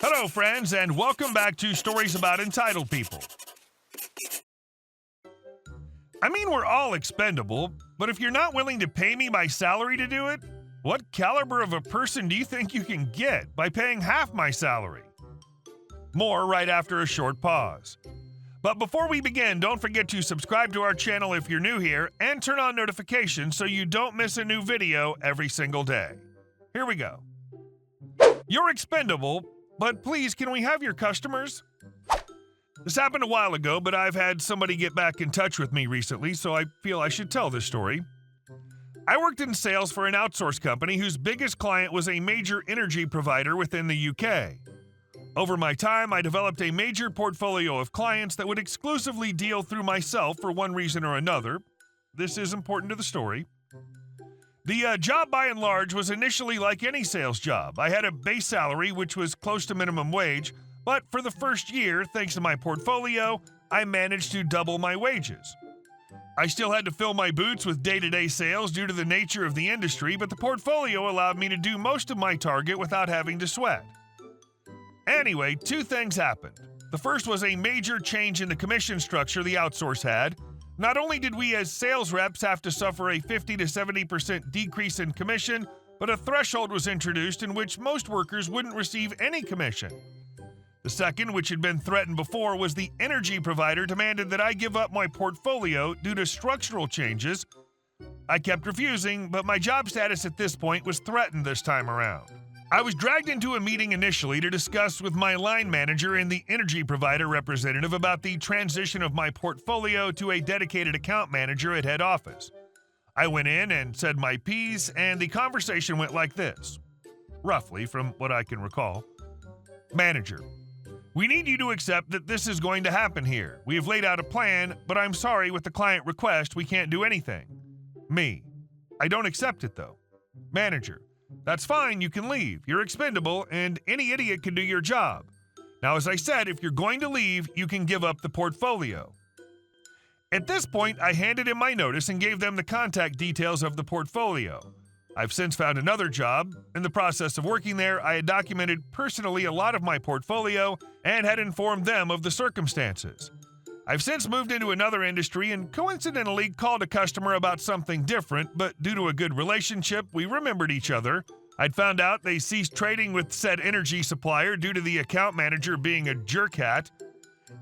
Hello, friends, and welcome back to Stories About Entitled People. I mean, we're all expendable, but if you're not willing to pay me my salary to do it, what caliber of a person do you think you can get by paying half my salary? More right after a short pause. But before we begin, don't forget to subscribe to our channel if you're new here and turn on notifications so you don't miss a new video every single day. Here we go. You're expendable, but please, can we have your customers? This happened a while ago, but I've had somebody get back in touch with me recently, so I feel I should tell this story. I worked in sales for an outsource company whose biggest client was a major energy provider within the UK. Over my time, I developed a major portfolio of clients that would exclusively deal through myself for one reason or another. This is important to the story. The job, by and large, was initially like any sales job. I had a base salary, which was close to minimum wage, but for the first year, thanks to my portfolio, I managed to double my wages. I still had to fill my boots with day-to-day sales due to the nature of the industry, but the portfolio allowed me to do most of my target without having to sweat. Anyway, two things happened. The first was a major change in the commission structure the outsource had. Not only did we as sales reps have to suffer a 50 to 70% decrease in commission, but a threshold was introduced in which most workers wouldn't receive any commission. The second, which had been threatened before, was the energy provider demanded that I give up my portfolio due to structural changes. I kept refusing, but my job status at this point was threatened this time around. I was dragged into a meeting initially to discuss with my line manager and the energy provider representative about the transition of my portfolio to a dedicated account manager at head office. I went in and said my piece, and the conversation went like this, roughly from what I can recall. Manager: we need you to accept that this is going to happen here. We have laid out a plan, but I'm sorry, with the client request, we can't do anything. Me: I don't accept it though. Manager: that's fine, you can leave. You're expendable, and any idiot can do your job. Now, as I said, if you're going to leave, you can give up the portfolio. At this point, I handed in my notice and gave them the contact details of the portfolio. I've since found another job. In the process of working there, I had documented personally a lot of my portfolio and had informed them of the circumstances. I've since moved into another industry and coincidentally called a customer about something different, but due to a good relationship, we remembered each other. I'd found out they ceased trading with said energy supplier due to the account manager being a jerkhat.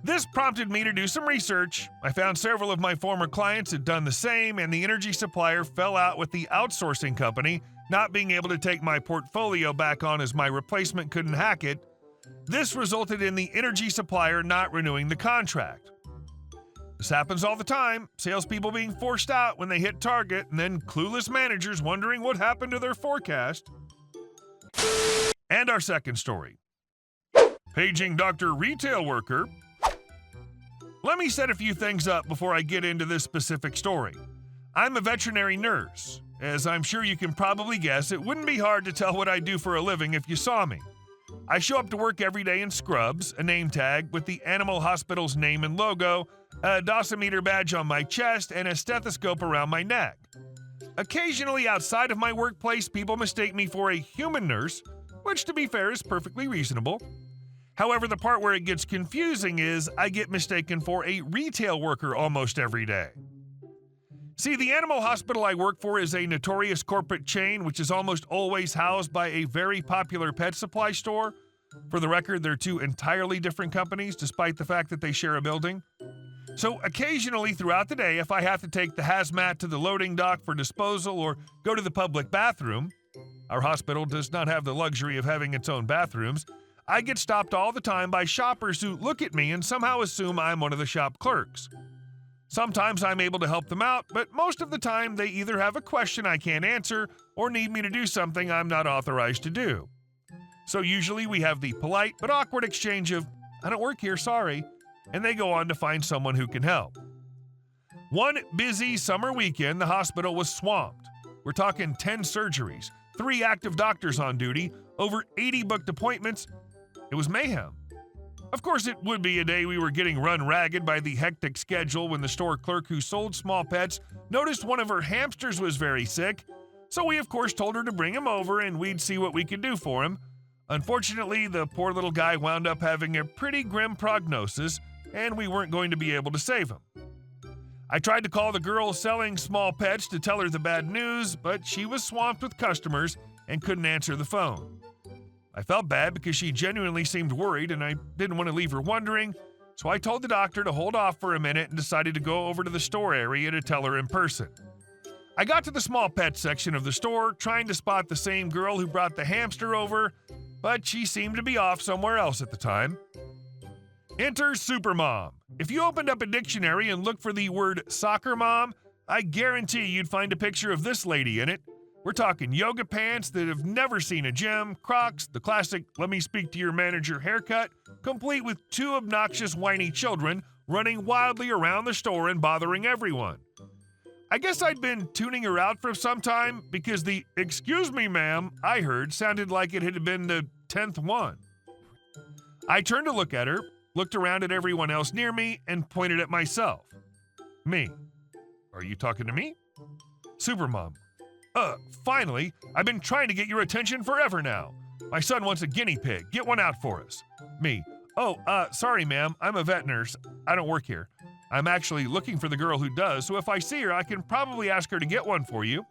This prompted me to do some research. I found several of my former clients had done the same, and the energy supplier fell out with the outsourcing company, not being able to take my portfolio back on as my replacement couldn't hack it. This resulted in the energy supplier not renewing the contract. This happens all the time, salespeople being forced out when they hit target, and then clueless managers wondering what happened to their forecast. And our second story. Paging Dr. Retail Worker. Let me set a few things up before I get into this specific story. I'm a veterinary nurse. As I'm sure you can probably guess, it wouldn't be hard to tell what I do for a living if you saw me. I show up to work every day in scrubs, a name tag with the animal hospital's name and logo, a dosimeter badge on my chest, and a stethoscope around my neck. Occasionally outside of my workplace, people mistake me for a human nurse, which to be fair is perfectly reasonable. However, the part where it gets confusing is I get mistaken for a retail worker almost every day. See, the animal hospital I work for is a notorious corporate chain which is almost always housed by a very popular pet supply store. For the record, they're two entirely different companies despite the fact that they share a building. So occasionally throughout the day, if I have to take the hazmat to the loading dock for disposal or go to the public bathroom, our hospital does not have the luxury of having its own bathrooms, I get stopped all the time by shoppers who look at me and somehow assume I'm one of the shop clerks. Sometimes I'm able to help them out, but most of the time they either have a question I can't answer or need me to do something I'm not authorized to do. So usually we have the polite but awkward exchange of, "I don't work here, sorry," and they go on to find someone who can help. One busy summer weekend, the hospital was swamped. We're talking 10 surgeries, 3 active doctors on duty, over 80 booked appointments. It was mayhem. Of course, it would be a day we were getting run ragged by the hectic schedule when the store clerk who sold small pets noticed one of her hamsters was very sick, so we of course told her to bring him over and we'd see what we could do for him. Unfortunately, the poor little guy wound up having a pretty grim prognosis, and we weren't going to be able to save him. I tried to call the girl selling small pets to tell her the bad news, but she was swamped with customers and couldn't answer the phone. I felt bad because she genuinely seemed worried and I didn't want to leave her wondering, so I told the doctor to hold off for a minute and decided to go over to the store area to tell her in person. I got to the small pet section of the store trying to spot the same girl who brought the hamster over, but she seemed to be off somewhere else at the time. Enter Supermom. If you opened up a dictionary and looked for the word soccer mom, I guarantee you'd find a picture of this lady in it. We're talking yoga pants that have never seen a gym, Crocs, the classic "let me speak to your manager" haircut, complete with two obnoxious whiny children running wildly around the store and bothering everyone. I guess I'd been tuning her out for some time because the "excuse me ma'am" I heard sounded like it had been the 10th one. I turned to look at her, looked around at everyone else near me, and pointed at myself. Me. Are you talking to me? Supermom. Finally, I've been trying to get your attention forever now. My son wants a guinea pig. Get one out for us. Me. Sorry ma'am, I'm a vet nurse. I don't work here. I'm actually looking for the girl who does, so if I see her, I can probably ask her to get one for you.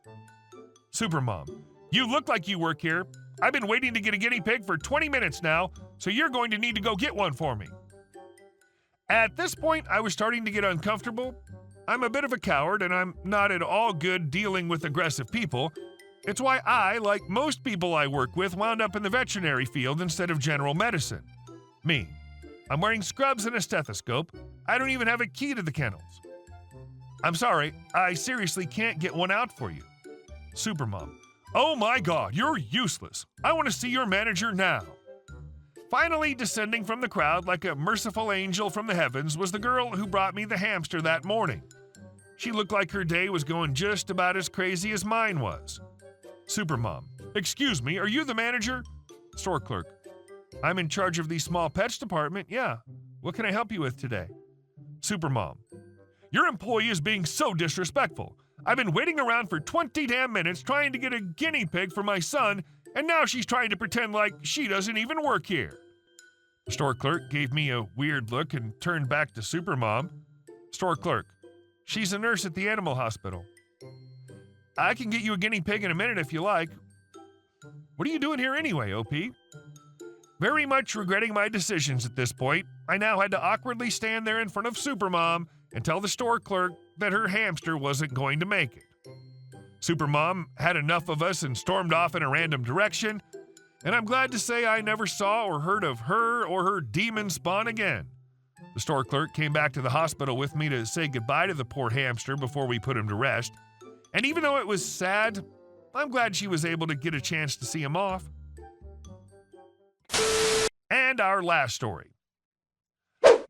Supermom. You look like you work here. I've been waiting to get a guinea pig for 20 minutes now, so you're going to need to go get one for me. At this point, I was starting to get uncomfortable. I'm a bit of a coward, and I'm not at all good dealing with aggressive people. It's why I, like most people I work with, wound up in the veterinary field instead of general medicine. Me. I'm wearing scrubs and a stethoscope. I don't even have a key to the kennels. I'm sorry, I seriously can't get one out for you. Supermom. Oh my God, you're useless. I want to see your manager now. Finally descending from the crowd like a merciful angel from the heavens was the girl who brought me the hamster that morning. She looked like her day was going just about as crazy as mine was. Supermom. Excuse me, are you the manager? Store clerk. I'm in charge of the small pets department, yeah. What can I help you with today? Supermom. Your employee is being so disrespectful. I've been waiting around for 20 damn minutes trying to get a guinea pig for my son, and now she's trying to pretend like she doesn't even work here. The store clerk gave me a weird look and turned back to Supermom. Store clerk. She's a nurse at the animal hospital. I can get you a guinea pig in a minute if you like. What are you doing here anyway, OP? Very much regretting my decisions at this point, I now had to awkwardly stand there in front of Supermom and tell the store clerk that her hamster wasn't going to make it. Supermom had enough of us and stormed off in a random direction, and I'm glad to say I never saw or heard of her or her demon spawn again. The store clerk came back to the hospital with me to say goodbye to the poor hamster before we put him to rest, and even though it was sad, I'm glad she was able to get a chance to see him off. And our last story.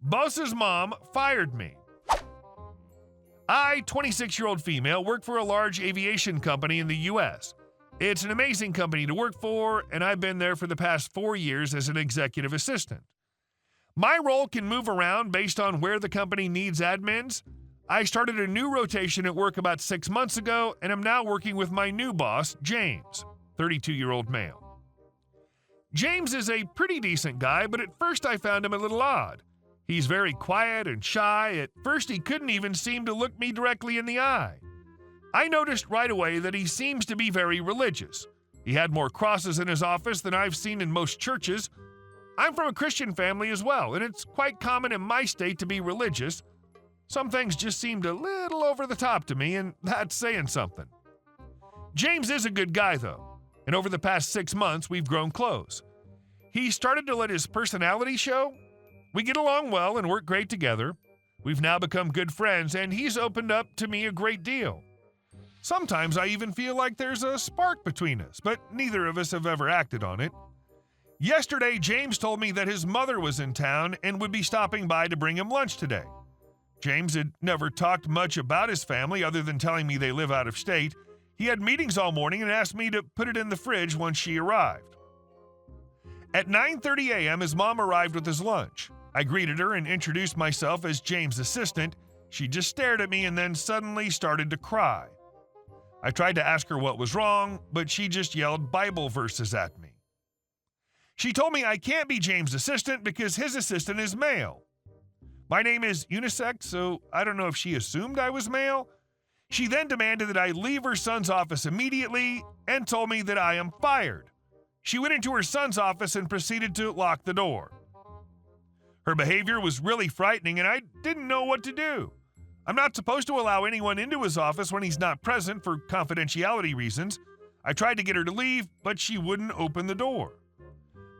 Boss's mom fired me. I, 26-year-old female, work for a large aviation company in the U.S. It's an amazing company to work for, and I've been there for the past 4 years as an executive assistant. My role can move around based on where the company needs admins. I started a new rotation at work about 6 months ago, and I'm now working with my new boss, James, 32-year-old male. James is a pretty decent guy, but at first I found him a little odd. He's very quiet and shy. At first he couldn't even seem to look me directly in the eye. I noticed right away that he seems to be very religious. He had more crosses in his office than I've seen in most churches. I'm from a Christian family as well, and it's quite common in my state to be religious. Some things just seemed a little over the top to me, and that's saying something. James is a good guy, though, and over the past 6 months, we've grown close. He started to let his personality show. We get along well and work great together. We've now become good friends, and he's opened up to me a great deal. Sometimes I even feel like there's a spark between us, but neither of us have ever acted on it. Yesterday, James told me that his mother was in town and would be stopping by to bring him lunch today. James had never talked much about his family other than telling me they live out of state. He had meetings all morning and asked me to put it in the fridge once she arrived. At 9:30 a.m., his mom arrived with his lunch. I greeted her and introduced myself as James' assistant. She just stared at me and then suddenly started to cry. I tried to ask her what was wrong, but she just yelled Bible verses at me. She told me I can't be James' assistant because his assistant is male. My name is unisex, so I don't know if she assumed I was male. She then demanded that I leave her son's office immediately and told me that I am fired. She went into her son's office and proceeded to lock the door. Her behavior was really frightening and I didn't know what to do. I'm not supposed to allow anyone into his office when he's not present for confidentiality reasons. I tried to get her to leave, but she wouldn't open the door.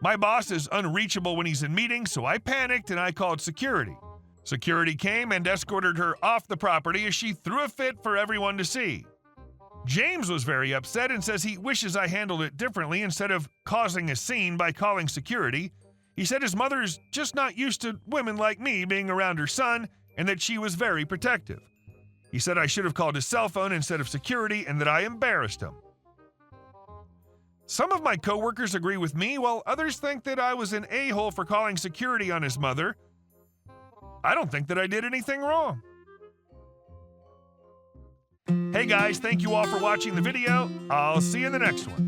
My boss is unreachable when he's in meetings, so I panicked and I called security. Security came and escorted her off the property as she threw a fit for everyone to see. James was very upset and says he wishes I handled it differently instead of causing a scene by calling security. He said his mother's just not used to women like me being around her son and that she was very protective. He said I should have called his cell phone instead of security and that I embarrassed him. Some of my coworkers agree with me, while others think that I was an a-hole for calling security on his mother. I don't think that I did anything wrong. Hey guys, thank you all for watching the video. I'll see you in the next one.